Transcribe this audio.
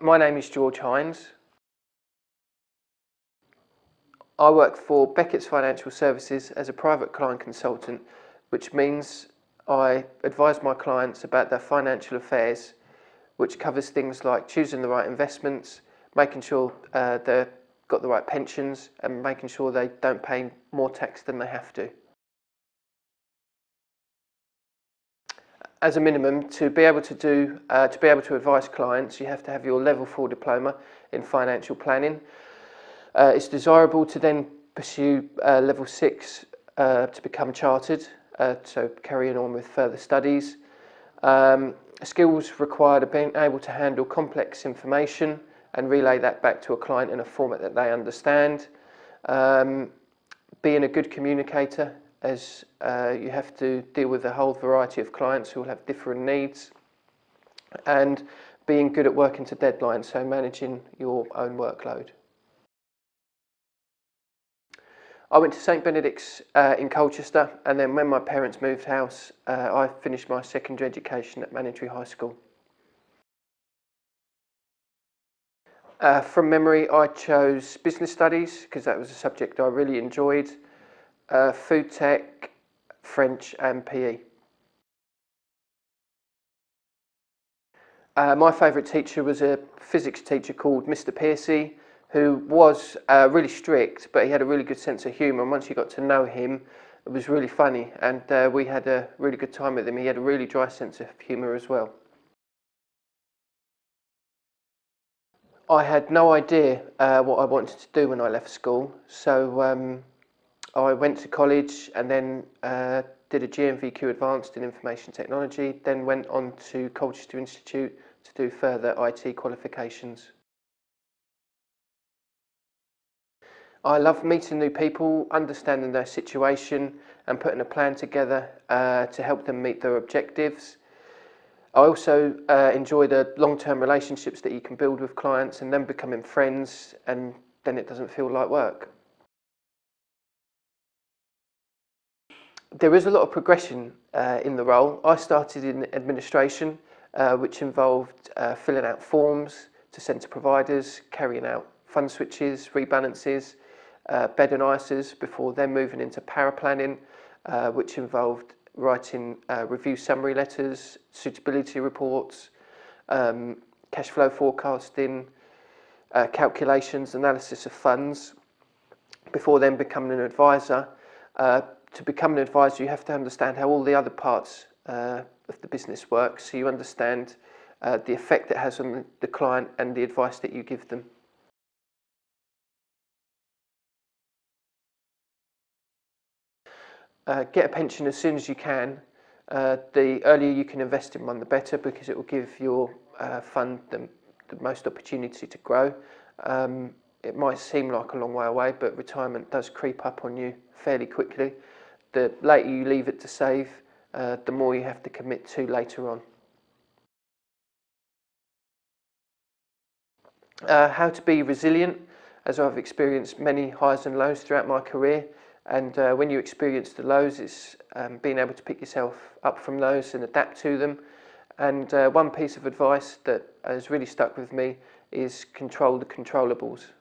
My name is George Hinds. I work for Beckett's Financial Services as a private client consultant, which means I advise my clients about their financial affairs, which covers things like choosing the right investments, making sure they've got the right pensions, and making sure they don't pay more tax than they have to. As a minimum, to be able to advise clients, you have to have your level 4 diploma in financial planning. It's desirable to then pursue level 6 to become chartered, so carrying on with further studies. Skills required are being able to handle complex information and relay that back to a client in a format that they understand. Being a good communicator, as you have to deal with a whole variety of clients who will have different needs, and being good at working to deadlines, so managing your own workload. I went to St Benedict's in Colchester, and then when my parents moved house, I finished my secondary education at Mandatory High School. From memory, I chose business studies because that was a subject I really enjoyed, food tech, French and PE. My favourite teacher was a physics teacher called Mr. Piercy, who was really strict, but he had a really good sense of humour, and once you got to know him, it was really funny, and we had a really good time with him. He had a really dry sense of humour as well. I had no idea what I wanted to do when I left school, so I went to college and then did a GMVQ Advanced in Information Technology, then went on to Colchester Institute to do further IT qualifications. I love meeting new people, understanding their situation and putting a plan together to help them meet their objectives. I also enjoy the long-term relationships that you can build with clients and then becoming friends, and then it doesn't feel like work. There is a lot of progression in the role. I started in administration, which involved filling out forms to send to providers, carrying out fund switches, rebalances, bed and ISAs, before then moving into power planning, which involved writing review summary letters, suitability reports, cash flow forecasting, calculations, analysis of funds, before then becoming an advisor. To become an advisor, you have to understand how all the other parts of the business work, so you understand the effect it has on the client and the advice that you give them. Get a pension as soon as you can. The earlier you can invest in one, the better, because it will give your fund the most opportunity to grow. It might seem like a long way away, but retirement does creep up on you fairly quickly. The later you leave it to save, the more you have to commit to later on. How to be resilient, as I've experienced many highs and lows throughout my career, and when you experience the lows, it's being able to pick yourself up from those and adapt to them. And one piece of advice that has really stuck with me is control the controllables.